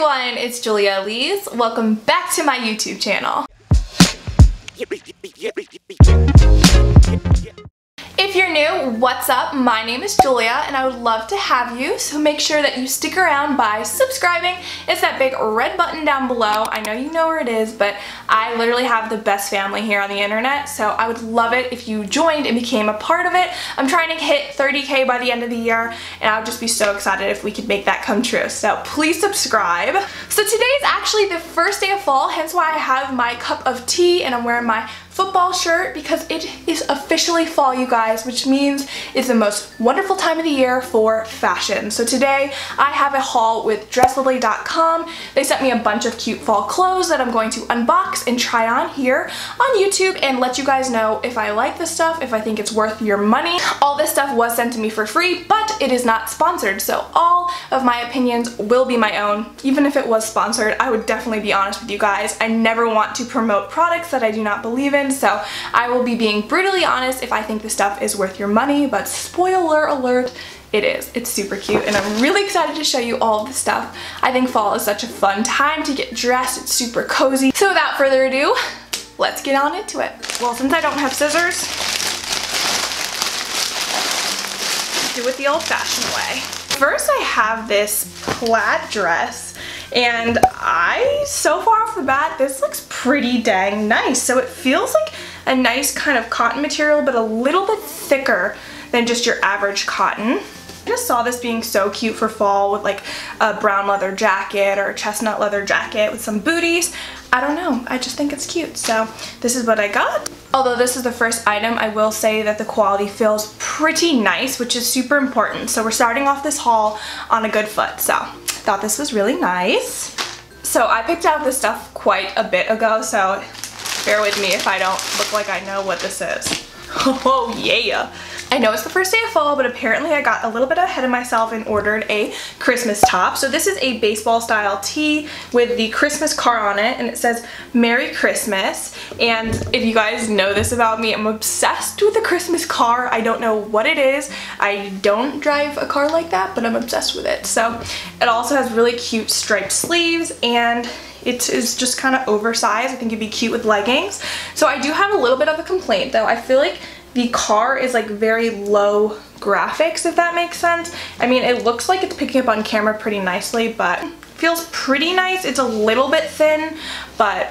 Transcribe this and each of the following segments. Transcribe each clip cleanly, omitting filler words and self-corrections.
everyone, it's Julia Elise. Welcome back to my YouTube channel. If you're new, what's up? My name is Julia and I would love to have you, so make sure that you stick around by subscribing. It's that big red button down below. I know you know where it is, but I literally have the best family here on the internet, so I would love it if you joined and became a part of it. I'm trying to hit 30K by the end of the year, and I would just be so excited if we could make that come true, so please subscribe. So today is actually the first day of fall, hence why I have my cup of tea and I'm wearing my football shirt because it is officially fall, you guys, which means it's the most wonderful time of the year for fashion. So today I have a haul with DRESSLILY.com. They sent me a bunch of cute fall clothes that I'm going to unbox and try on here on YouTube and let you guys know if I like this stuff, if I think it's worth your money. All this stuff was sent to me for free, but it is not sponsored, so all of my opinions will be my own. Even if it was sponsored, I would definitely be honest with you guys. I never want to promote products that I do not believe in, so I will be being brutally honest if I think the stuff is worth your money, but spoiler alert, it is. It's super cute and I'm really excited to show you all of the stuff. I think fall is such a fun time to get dressed. It's super cozy. So without further ado, let's get on into it. Well, since I don't have scissors, do it the old-fashioned way. First, I have this plaid dress, and so far off the bat, this looks pretty dang nice. So it feels like a nice kind of cotton material, but a little bit thicker than just your average cotton. I just saw this being so cute for fall with like a brown leather jacket or a chestnut leather jacket with some booties. I don't know, I just think it's cute. So this is what I got. Although this is the first item, I will say that the quality feels pretty nice, which is super important. So we're starting off this haul on a good foot. So I thought this was really nice. So I picked out this stuff quite a bit ago, so bear with me if I don't look like I know what this is. Oh yeah! I know it's the first day of fall, but apparently I got a little bit ahead of myself and ordered a Christmas top. So this is a baseball style tee with the Christmas car on it, and it says Merry Christmas. And if you guys know this about me, I'm obsessed with the Christmas car. I don't know what it is. I don't drive a car like that, but I'm obsessed with it. So it also has really cute striped sleeves, and it is just kind of oversized. I think it'd be cute with leggings. So I do have a little bit of a complaint though. I feel like the car is like very low graphics, if that makes sense. I mean, it looks like it's picking up on camera pretty nicely, but feels pretty nice. It's a little bit thin, but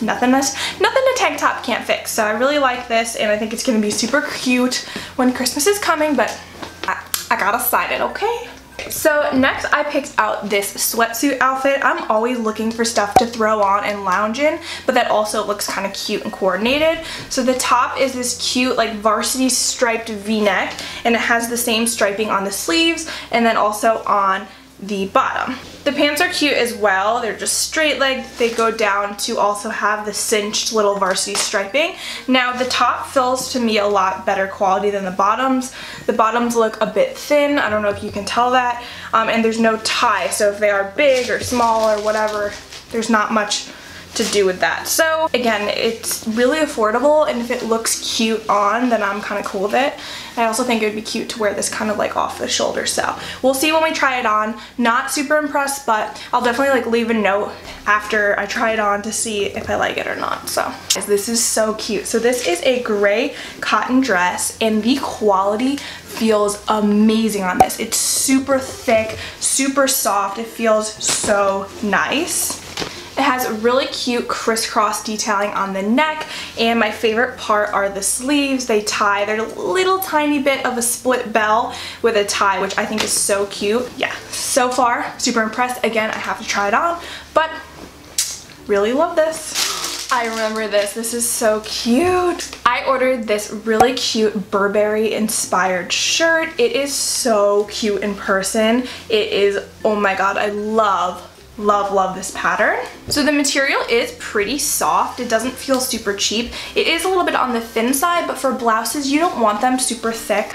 nothing a tank top can't fix. So I really like this, and I think it's gonna be super cute when Christmas is coming, but I gotta sign it, okay? So next I picked out this sweatsuit outfit. I'm always looking for stuff to throw on and lounge in, but that also looks kind of cute and coordinated. So the top is this cute like varsity striped v-neck, and it has the same striping on the sleeves and then also on the bottom. The pants are cute as well. They're just straight legged. They go down to also have the cinched little varsity striping. Now the top feels to me a lot better quality than the bottoms. The bottoms look a bit thin. I don't know if you can tell that. And there's no tie, so if they are big or small or whatever, there's not much to do with that. So again, it's really affordable, and if it looks cute on, then I'm kind of cool with it. I also think it would be cute to wear this kind of like off the shoulder, so we'll see when we try it on. Not super impressed, but I'll definitely like leave a note after I try it on to see if I like it or not. So this is so cute. So this is a gray cotton dress, and the quality feels amazing on this. It's super thick, super soft. It feels so nice. It has really cute crisscross detailing on the neck, and my favorite part are the sleeves. They tie. They're a little tiny bit of a split bell with a tie, which I think is so cute. Yeah, so far, super impressed. Again, I have to try it on, but really love this. I remember this. This is so cute. I ordered this really cute Burberry inspired shirt. It is so cute in person. It is, oh my god, I love this pattern. So the material is pretty soft. It doesn't feel super cheap. It is a little bit on the thin side, but for blouses, you don't want them super thick.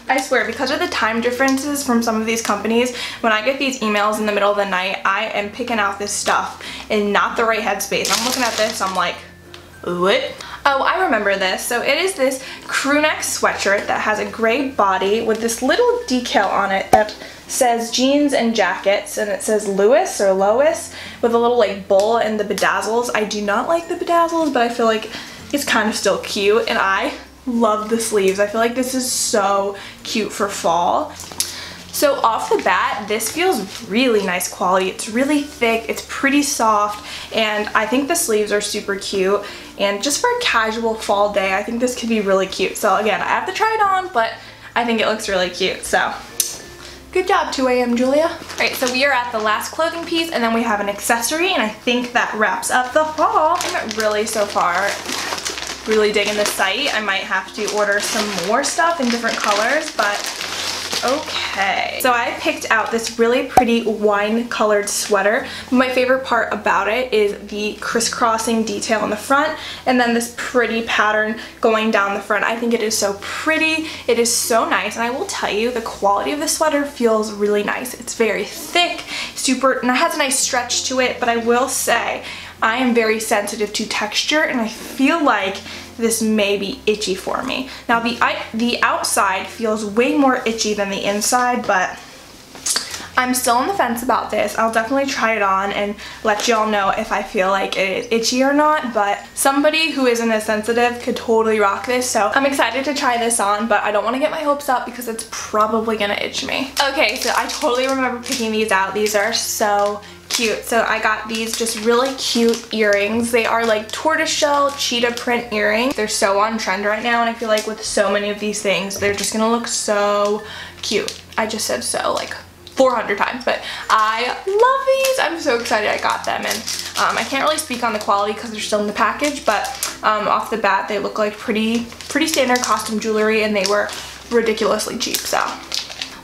I swear, because of the time differences from some of these companies, when I get these emails in the middle of the night, I am picking out this stuff in not the right headspace. I'm looking at this, I'm like, what? Oh, I remember this. So it is this crew neck sweatshirt that has a gray body with this little decal on it that says jeans and jackets, and it says Lewis or Lois with a little like bowl and the bedazzles. I do not like the bedazzles, but I feel like it's kind of still cute, and I love the sleeves. I feel like this is so cute for fall. So off the bat, this feels really nice quality. It's really thick, it's pretty soft, and I think the sleeves are super cute. And just for a casual fall day, I think this could be really cute. So again, I have to try it on, but I think it looks really cute. So good job, 2 a.m. Julia. All right, so we are at the last clothing piece, and then we have an accessory, and I think that wraps up the haul. I'm really so far really digging this site. I might have to order some more stuff in different colors, but okay. So I picked out this really pretty wine colored sweater. My favorite part about it is the crisscrossing detail in the front, and then this pretty pattern going down the front. I think it is so pretty. It is so nice, and I will tell you, the quality of the sweater feels really nice. It's very thick, super, and it has a nice stretch to it, but I will say I am very sensitive to texture, and I feel like this may be itchy for me. Now the outside feels way more itchy than the inside, but I'm still on the fence about this. I'll definitely try it on and let y'all know if I feel like it is itchy or not, but somebody who isn't as sensitive could totally rock this, so I'm excited to try this on, but I don't want to get my hopes up because it's probably gonna itch me. Okay, so I totally remember picking these out. These are so cute. So I got these just really cute earrings. They are like tortoiseshell cheetah print earrings. They're so on trend right now, and I feel like with so many of these things, they're just gonna look so cute. I just said so like 400 times, but I love these. I'm so excited I got them, and I can't really speak on the quality because they're still in the package, but off the bat, they look like pretty standard costume jewelry, and they were ridiculously cheap, so.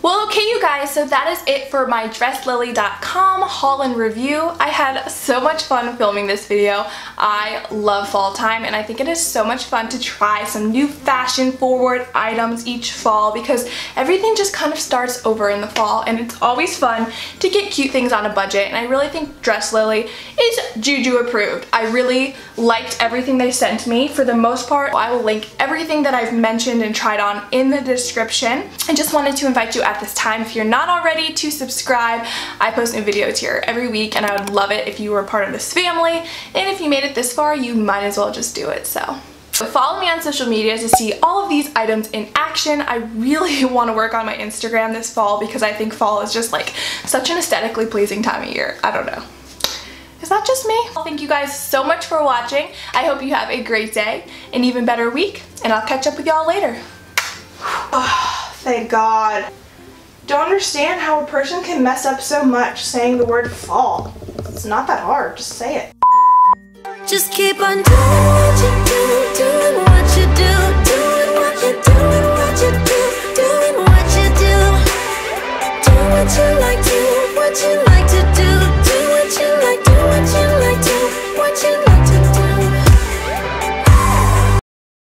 Well, okay, you guys, so that is it for my DRESSLILY.com haul and review. I had so much fun filming this video. I love fall time, and I think it is so much fun to try some new fashion-forward items each fall, because everything just kind of starts over in the fall, and it's always fun to get cute things on a budget, and I really think Dress Lilly is Juju approved. I really liked everything they sent me. For the most part, I will link everything that I've mentioned and tried on in the description. I just wanted to invite you at this time, if you're not already, to subscribe. I post new videos here every week, and I would love it if you were a part of this family, and if you made it this far, you might as well just do it. So follow me on social media to see all of these items in action. I really want to work on my Instagram this fall, because I think fall is just like such an aesthetically pleasing time of year. I don't know. Is that just me? Thank you guys so much for watching. I hope you have a great day, an even better week, and I'll catch up with y'all later. Oh, thank God. Don't understand how a person can mess up so much saying the word fall. It's not that hard, just say it. Just keep on doing what you do.